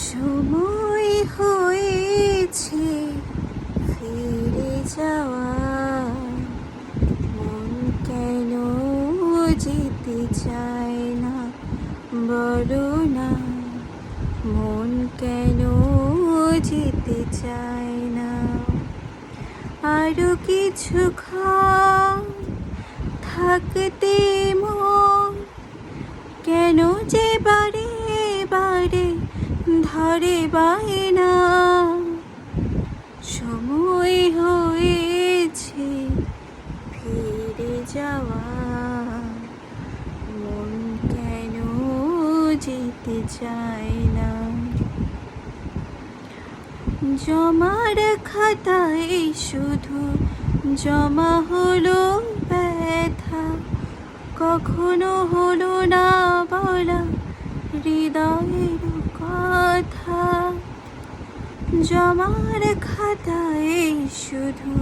সময় হয়েছে ফিরে যাওয়া, মন কেন যেতে চায় না বলো না, মন কেন যেতে চায় না। আরো কিছুক্ষণ থাকতে মন কেন যে বারে বারে ধরে বায়না। সময় হয়েছে ফিরে যাওয়া, মন কেন যেতে চায় না। জমার খাতায় শুধু জমা হলো ব্যথা, কখনো হলো না বলা হৃদয়ের কথা। জমার খাতায় শুধু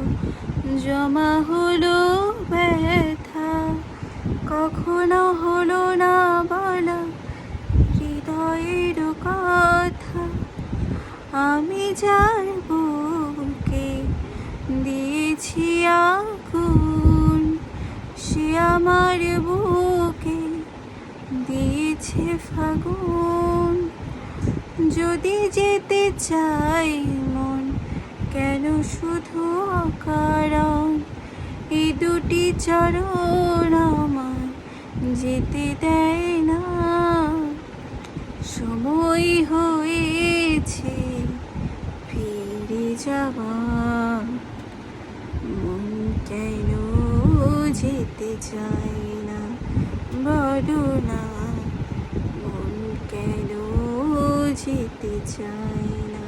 জমা হলো ব্যথা, কখনো হলো না বলা হৃদয়ের কথা। আমি যার বুকে দিয়েছি আগুন, সে আমার বুকে দিয়েছে ফাগুন। যদি যেতে চাই মন কেন শুধু অকারণ, এই দুটি চরণ আমার যেতে দেয় না। সময় হয়েছে ফিরে যাওয়া, মন কেন যেতে চায় না বলো না, মন কেন যেতে চায় না।